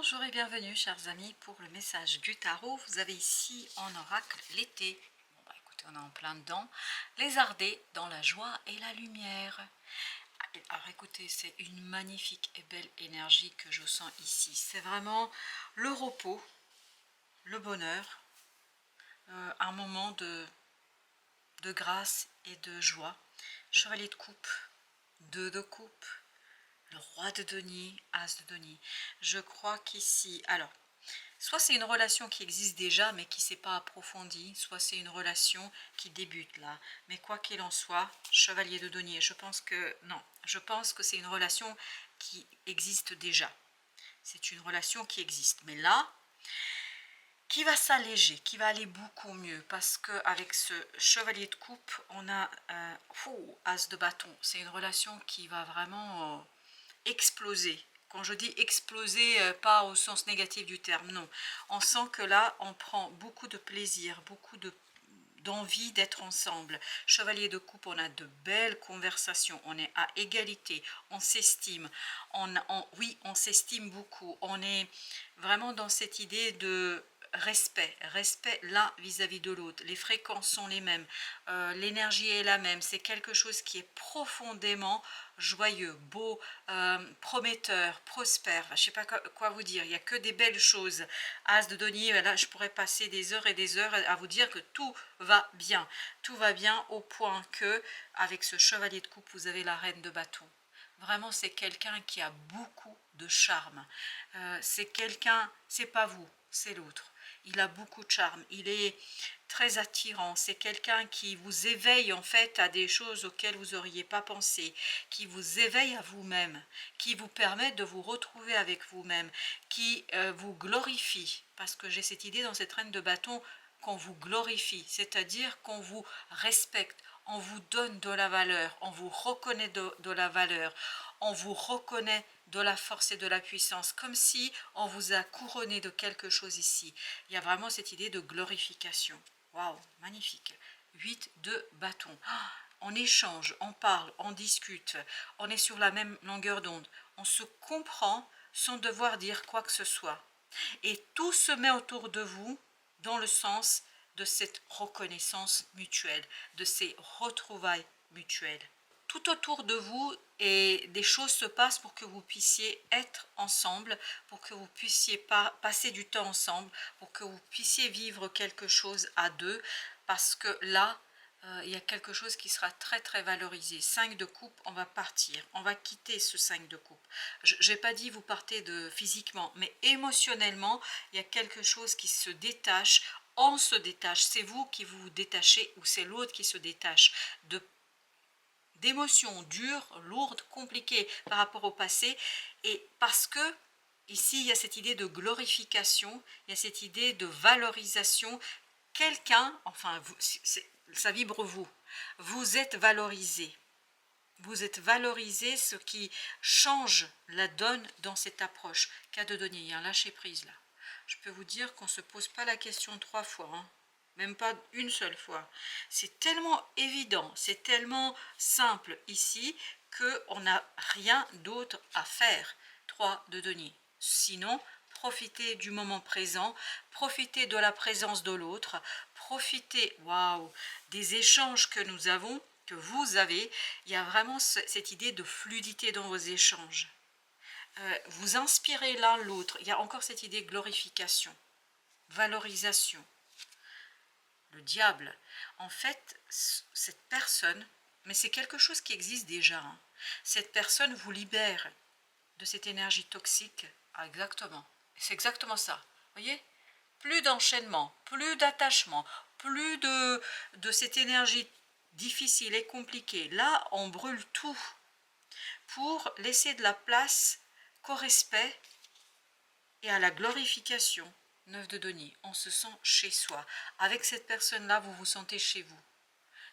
Bonjour et bienvenue chers amis pour le message du tarot. Vous avez ici en oracle l'été. Bon bah écoutez, on est en plein dedans. Lézardé dans la joie et la lumière. Alors écoutez, c'est une magnifique et belle énergie que je sens ici. C'est vraiment le repos, le bonheur, un moment de grâce et de joie. Chevalier de coupe, 2 de coupe, le roi de denier, as de denier. Je crois qu'ici, alors, soit c'est une relation qui existe déjà mais qui ne s'est pas approfondie, soit c'est une relation qui débute là. Mais quoi qu'il en soit, chevalier de denier, je pense que non, je pense que c'est une relation qui existe déjà. C'est une relation qui existe. Mais là, qui va s'alléger, qui va aller beaucoup mieux, parce qu'avec ce chevalier de coupe, on a as de bâton. C'est une relation qui va vraiment exploser. Quand je dis exploser, pas au sens négatif du terme, non. On sent que là, on prend beaucoup de plaisir, beaucoup d'envie d'être ensemble. Chevalier de coupe, on a de belles conversations, on est à égalité, on s'estime, oui, on s'estime beaucoup, on est vraiment dans cette idée de respect l'un vis-à-vis de l'autre, les fréquences sont les mêmes, l'énergie est la même, c'est quelque chose qui est profondément joyeux, beau, prometteur, prospère, je ne sais pas quoi vous dire, il n'y a que des belles choses. As de denier, là je pourrais passer des heures et des heures à vous dire que tout va bien au point que avec ce chevalier de coupe vous avez la reine de bâton. Vraiment, c'est quelqu'un qui a beaucoup de charme. C'est quelqu'un, c'est pas vous, c'est l'autre. Il a beaucoup de charme, il est très attirant, c'est quelqu'un qui vous éveille en fait à des choses auxquelles vous n'auriez pas pensé, qui vous éveille à vous-même, qui vous permet de vous retrouver avec vous-même, qui vous glorifie, parce que j'ai cette idée dans cette reine de bâton qu'on vous glorifie, c'est-à-dire qu'on vous respecte, on vous donne de la valeur, on vous reconnaît de la valeur, on vous reconnaît de la force et de la puissance, comme si on vous a couronné de quelque chose ici. Il y a vraiment cette idée de glorification. Waouh, magnifique. 8 de bâton. On échange, on parle, on discute, on est sur la même longueur d'onde, on se comprend sans devoir dire quoi que ce soit. Et tout se met autour de vous dans le sens de cette reconnaissance mutuelle, de ces retrouvailles mutuelles. Tout autour de vous et des choses se passent pour que vous puissiez être ensemble, pour que vous puissiez passer du temps ensemble, pour que vous puissiez vivre quelque chose à deux, parce que là, il y a quelque chose qui sera très très valorisé. 5 de coupe, on va partir, on va quitter ce 5 de coupe. Je n'ai pas dit vous partez physiquement, mais émotionnellement, il y a quelque chose qui se détache, on se détache, c'est vous qui vous détachez ou c'est l'autre qui se détache d'émotions dures, lourdes, compliquées par rapport au passé, et parce que ici il y a cette idée de glorification, il y a cette idée de valorisation, quelqu'un, enfin ça vibre vous êtes valorisé. Vous êtes valorisé, ce qui change la donne dans cette approche. Cas de donner, il y a un lâcher prise là. Je peux vous dire qu'on ne se pose pas la question 3 fois, hein. Même pas une seule fois. C'est tellement évident, c'est tellement simple ici qu'on n'a rien d'autre à faire. 3 de denier. Sinon, profitez du moment présent, profitez de la présence de l'autre, profitez, waouh, des échanges que nous avons, que vous avez. Il y a vraiment cette idée de fluidité dans vos échanges. Vous inspirez l'un l'autre. Il y a encore cette idée de glorification, valorisation. Le diable, en fait, cette personne, mais c'est quelque chose qui existe déjà, hein. Cette personne vous libère de cette énergie toxique. Ah, exactement, c'est exactement ça, vous voyez, plus d'enchaînement, plus d'attachement, plus de cette énergie difficile et compliquée. Là, on brûle tout pour laisser de la place qu'au respect et à la glorification. 9 de denier, on se sent chez soi. Avec cette personne-là, vous vous sentez chez vous.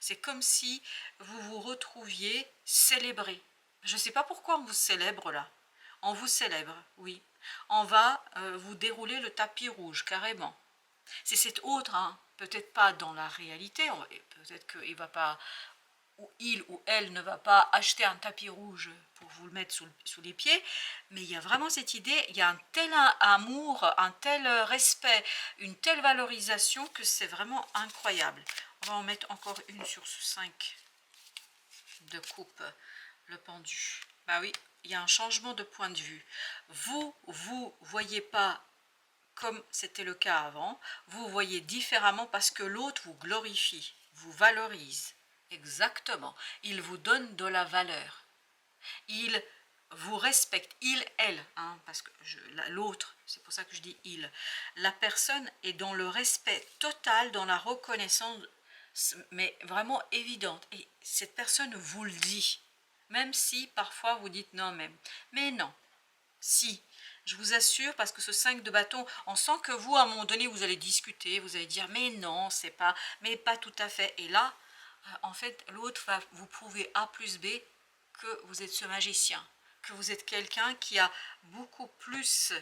C'est comme si vous vous retrouviez célébré. Je ne sais pas pourquoi on vous célèbre là. On vous célèbre, oui. On va vous dérouler le tapis rouge, carrément. C'est cet autre, hein, peut-être pas dans la réalité, peut-être qu'il ne va pas il ou elle ne va pas acheter un tapis rouge pour vous le mettre sous les pieds, mais il y a vraiment cette idée, il y a un tel amour, un tel respect, une telle valorisation que c'est vraiment incroyable. On va en mettre encore une sur ce 5 de coupe, le pendu. Bah oui, il y a un changement de point de vue. Vous voyez pas comme c'était le cas avant, vous voyez différemment parce que l'autre vous glorifie, vous valorise. Exactement. Il vous donne de la valeur. Il vous respecte. Il, elle, hein, parce que l'autre, c'est pour ça que je dis il. La personne est dans le respect total, dans la reconnaissance, mais vraiment évidente. Et cette personne vous le dit. Même si parfois vous dites non, mais non. Si, je vous assure, parce que ce 5 de bâton, on sent que vous, à un moment donné, vous allez discuter, vous allez dire, mais non, c'est pas, mais pas tout à fait. Et là, en fait, l'autre va vous prouver A plus B que vous êtes ce magicien, que vous êtes quelqu'un qui a beaucoup plus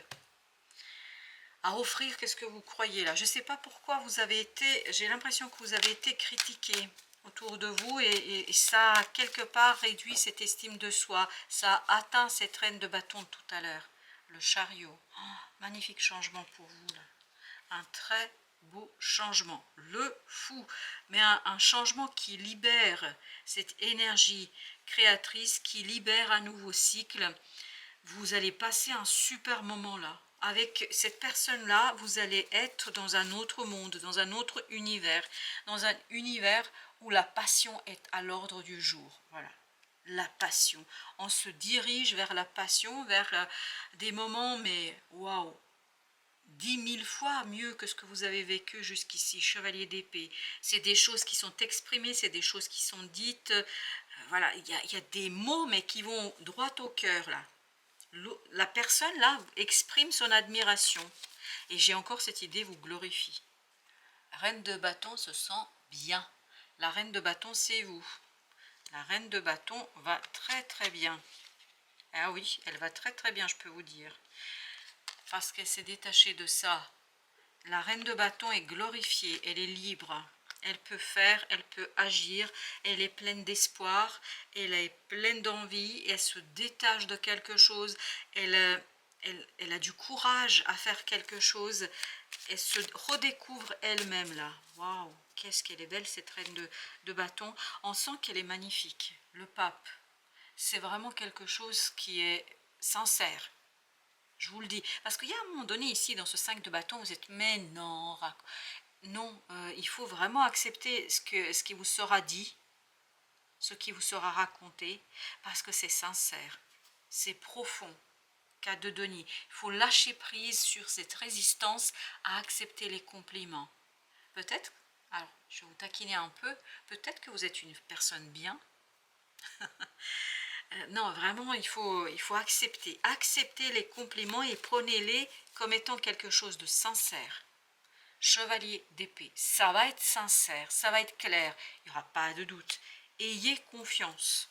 à offrir que ce que vous croyez là. Je ne sais pas pourquoi vous avez été, j'ai l'impression que vous avez été critiqué autour de vous et ça a quelque part réduit cette estime de soi, ça a atteint cette reine de bâton de tout à l'heure, le chariot. Oh, magnifique changement pour vous là, un très beau changement, le fou, mais un changement qui libère cette énergie créatrice, qui libère un nouveau cycle. Vous allez passer un super moment là. Avec cette personne-là, vous allez être dans un autre monde, dans un autre univers, dans un univers où la passion est à l'ordre du jour. Voilà, la passion. On se dirige vers la passion, vers des moments, mais waouh, 10 000 fois mieux que ce que vous avez vécu jusqu'ici, chevalier d'épée. C'est des choses qui sont exprimées, c'est des choses qui sont dites. Voilà, il y a des mots, mais qui vont droit au cœur là. La personne là exprime son admiration et j'ai encore cette idée vous glorifie. La reine de bâton se sent bien. La reine de bâton c'est vous. La reine de bâton va très très bien. Ah oui, elle va très très bien, je peux vous dire, parce qu'elle s'est détachée de ça. La reine de bâton est glorifiée, elle est libre. Elle peut faire, elle peut agir, elle est pleine d'espoir, elle est pleine d'envie, elle se détache de quelque chose, elle a du courage à faire quelque chose, elle se redécouvre elle-même là. Waouh, qu'est-ce qu'elle est belle cette reine de bâton. On sent qu'elle est magnifique. Le pape, c'est vraiment quelque chose qui est sincère. Je vous le dis, parce qu'il y a un moment donné ici, dans ce 5 de bâton, vous êtes, mais non, non, il faut vraiment accepter ce qui vous sera dit, ce qui vous sera raconté, parce que c'est sincère, c'est profond. Cas de Denis, il faut lâcher prise sur cette résistance à accepter les compliments. Peut-être, alors je vais vous taquiner un peu, peut-être que vous êtes une personne bien. Non, vraiment, il faut accepter les compliments et prenez-les comme étant quelque chose de sincère. Chevalier d'épée, ça va être sincère, ça va être clair, il n'y aura pas de doute. Ayez confiance.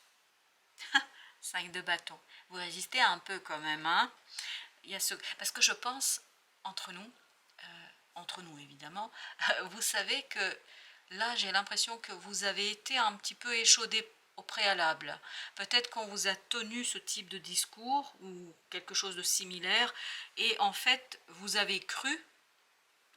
5 de bâton, vous résistez un peu quand même, hein. Il y a parce que je pense, entre nous évidemment, vous savez que là j'ai l'impression que vous avez été un petit peu échaudé au préalable. Peut-être qu'on vous a tenu ce type de discours ou quelque chose de similaire et en fait vous avez cru.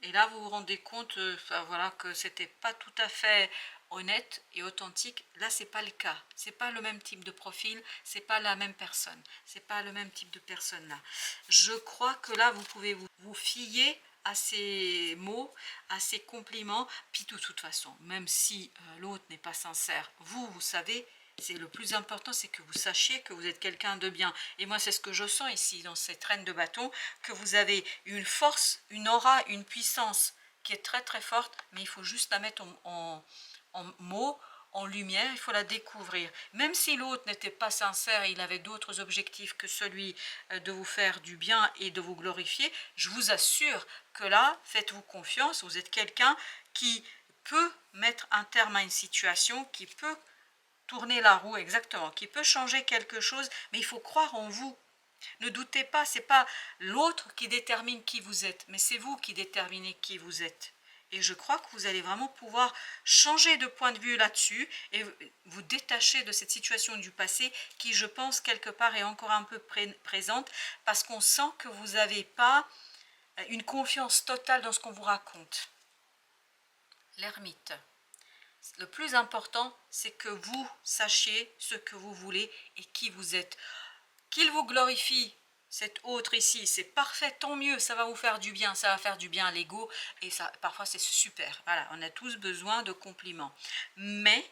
Et là, vous vous rendez compte voilà, que c'était pas tout à fait honnête et authentique. Là, c'est pas le cas. C'est pas le même type de profil, c'est pas la même personne. C'est pas le même type de personne là. Je crois que là, vous pouvez vous fier à ces mots, à ces compliments. Puis de toute façon, même si l'autre n'est pas sincère, vous savez, c'est le plus important, c'est que vous sachiez que vous êtes quelqu'un de bien. Et moi, c'est ce que je sens ici, dans cette reine de bâton, que vous avez une force, une aura, une puissance qui est très très forte, mais il faut juste la mettre en mots, en lumière, il faut la découvrir. Même si l'autre n'était pas sincère, il avait d'autres objectifs que celui de vous faire du bien et de vous glorifier, je vous assure que là, faites-vous confiance, vous êtes quelqu'un qui peut mettre un terme à une situation, qui peut tourner la roue, exactement, qui peut changer quelque chose, mais il faut croire en vous. Ne doutez pas, c'est pas l'autre qui détermine qui vous êtes, mais c'est vous qui déterminez qui vous êtes. Et je crois que vous allez vraiment pouvoir changer de point de vue là-dessus et vous détacher de cette situation du passé qui, je pense, quelque part est encore un peu présente parce qu'on sent que vous n'avez pas une confiance totale dans ce qu'on vous raconte. L'ermite. Le plus important, c'est que vous sachiez ce que vous voulez et qui vous êtes. Qu'il vous glorifie, cet autre ici, c'est parfait, tant mieux, ça va vous faire du bien, ça va faire du bien à l'ego, et ça, parfois c'est super. Voilà, on a tous besoin de compliments. Mais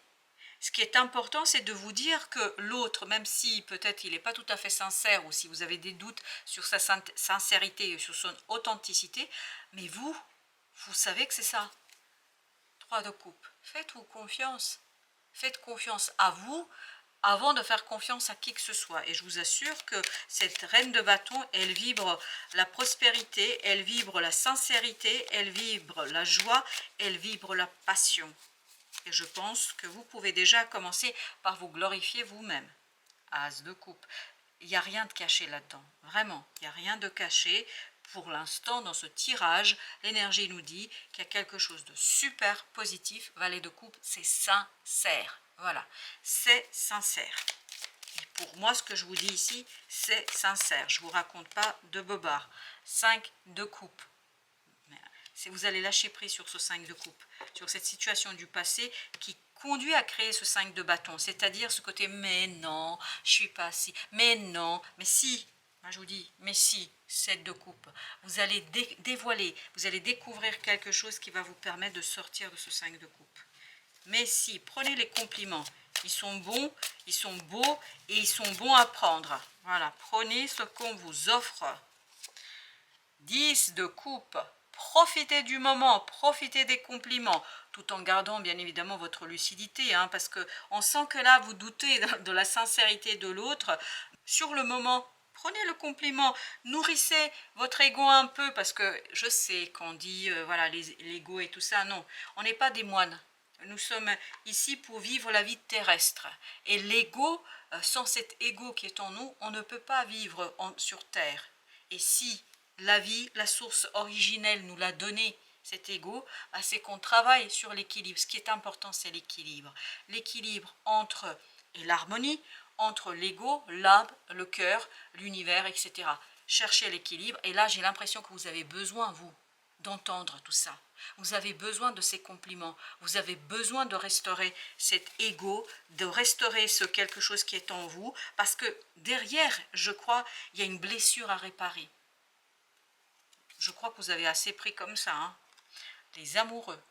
ce qui est important, c'est de vous dire que l'autre, même si peut-être il n'est pas tout à fait sincère, ou si vous avez des doutes sur sa sincérité, sur son authenticité, mais vous savez que c'est ça. 3 de coupe. Faites-vous confiance. Faites confiance à vous avant de faire confiance à qui que ce soit. Et je vous assure que cette reine de bâton, elle vibre la prospérité, elle vibre la sincérité, elle vibre la joie, elle vibre la passion. Et je pense que vous pouvez déjà commencer par vous glorifier vous-même. As de coupe. Il n'y a rien de caché là-dedans. Vraiment, il n'y a rien de caché. Pour l'instant, dans ce tirage, l'énergie nous dit qu'il y a quelque chose de super positif. Valet de coupe, c'est sincère. Voilà, c'est sincère. Et pour moi, ce que je vous dis ici, c'est sincère. Je ne vous raconte pas de bobard. 5 de coupe. Vous allez lâcher prise sur ce 5 de coupe, sur cette situation du passé qui conduit à créer ce 5 de bâton, c'est-à-dire ce côté « mais non, je suis pas si, mais non, mais si ». Moi je vous dis « mais si », 7 de coupe. Vous allez dévoiler, vous allez découvrir quelque chose qui va vous permettre de sortir de ce 5 de coupe. Mais si, prenez les compliments. Ils sont bons, ils sont beaux et ils sont bons à prendre. Voilà, prenez ce qu'on vous offre. 10 de coupe. Profitez du moment, profitez des compliments, tout en gardant bien évidemment votre lucidité, hein, parce qu'on sent que là, vous doutez de la sincérité de l'autre. Sur le moment, prenez le compliment, nourrissez votre ego un peu, parce que je sais qu'on dit, voilà, l'ego et tout ça, non, on n'est pas des moines. Nous sommes ici pour vivre la vie terrestre. Et l'ego, sans cet ego qui est en nous, on ne peut pas vivre sur Terre. Et si la vie, la source originelle nous l'a donné, cet ego, c'est qu'on travaille sur l'équilibre. Ce qui est important, c'est l'équilibre. L'équilibre entre, et l'harmonie, entre l'ego, l'âme, le cœur, l'univers, etc. Cherchez l'équilibre. Et là, j'ai l'impression que vous avez besoin, vous, d'entendre tout ça. Vous avez besoin de ces compliments. Vous avez besoin de restaurer cet ego, de restaurer ce quelque chose qui est en vous. Parce que derrière, je crois, il y a une blessure à réparer. Je crois que vous avez assez pris comme ça, hein. Les amoureux.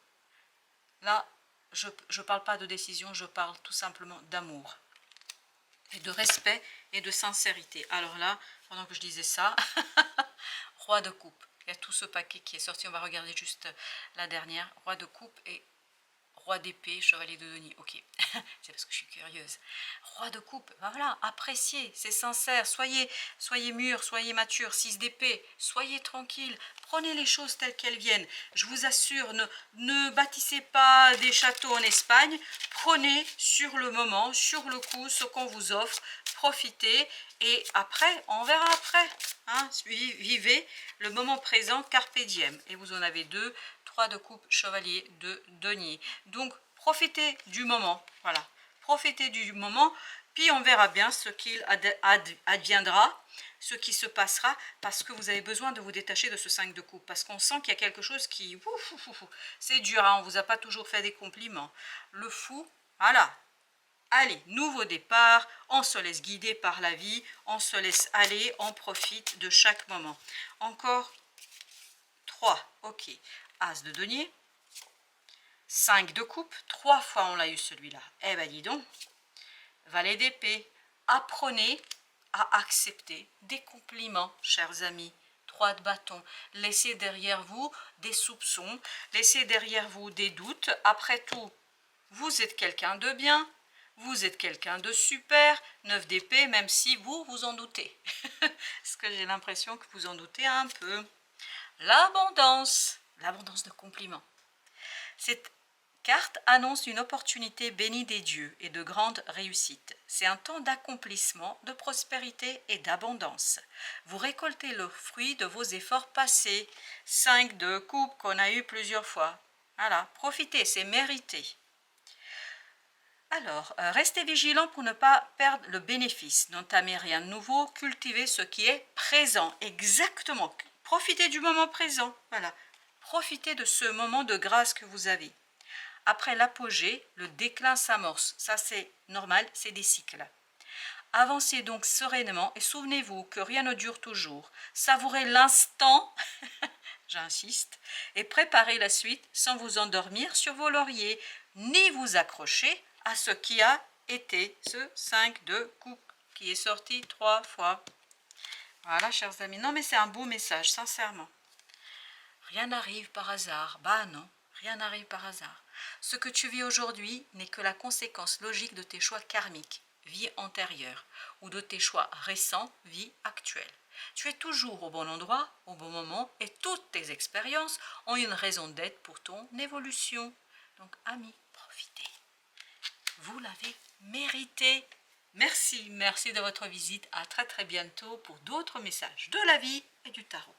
Là, je ne parle pas de décision, je parle tout simplement d'amour. Et de respect et de sincérité. Alors là, pendant que je disais ça, roi de coupe. Il y a tout ce paquet qui est sorti. On va regarder juste la dernière. Roi de coupe et roi d'épée, chevalier de denier. Ok, c'est parce que je suis curieuse. Roi de coupe, ben voilà, appréciez, c'est sincère, soyez mûrs, soyez matures. 6 d'épée, soyez tranquille, prenez les choses telles qu'elles viennent. Je vous assure, ne bâtissez pas des châteaux en Espagne, prenez sur le moment, sur le coup, ce qu'on vous offre, profitez, et après, on verra après. Hein, vivez le moment présent, carpe diem. Et vous en avez 2, 3 de coupe, chevalier de denier. Donc, profitez du moment. Voilà. Profitez du moment. Puis, on verra bien ce qu'il adviendra, ce qui se passera, parce que vous avez besoin de vous détacher de ce 5 de coupe. Parce qu'on sent qu'il y a quelque chose qui... C'est dur, hein, on ne vous a pas toujours fait des compliments. Le fou, voilà. Allez, nouveau départ, on se laisse guider par la vie, on se laisse aller, on profite de chaque moment. Encore 3, ok. As de denier, 5 de coupe, 3 fois on l'a eu celui-là. Eh ben dis donc, valet d'épée, apprenez à accepter des compliments, chers amis. 3 de bâton, laissez derrière vous des soupçons, laissez derrière vous des doutes. Après tout, vous êtes quelqu'un de bien, vous êtes quelqu'un de super. 9 d'épée, même si vous en doutez. Parce que j'ai l'impression que vous en doutez un peu. L'abondance de compliments. Cette carte annonce une opportunité bénie des dieux et de grande réussite. C'est un temps d'accomplissement, de prospérité et d'abondance. Vous récoltez le fruit de vos efforts passés. 5 de coupe qu'on a eu plusieurs fois. Voilà, profitez, c'est mérité. Alors, restez vigilant pour ne pas perdre le bénéfice. N'entamez rien de nouveau, cultivez ce qui est présent. Exactement. Profitez du moment présent. Voilà. Profitez de ce moment de grâce que vous avez. Après l'apogée, le déclin s'amorce. Ça, c'est normal, c'est des cycles. Avancez donc sereinement et souvenez-vous que rien ne dure toujours. Savourez l'instant, j'insiste, et préparez la suite sans vous endormir sur vos lauriers, ni vous accrocher à ce qui a été ce 5 de coupe qui est sorti 3 fois. Voilà, chers amis. Non, mais c'est un beau message, sincèrement. Rien n'arrive par hasard. Bah non, rien n'arrive par hasard. Ce que tu vis aujourd'hui n'est que la conséquence logique de tes choix karmiques, vie antérieure, ou de tes choix récents, vie actuelle. Tu es toujours au bon endroit, au bon moment, et toutes tes expériences ont une raison d'être pour ton évolution. Donc, amis, profitez. Vous l'avez mérité. Merci de votre visite. À très bientôt pour d'autres messages de la vie et du tarot.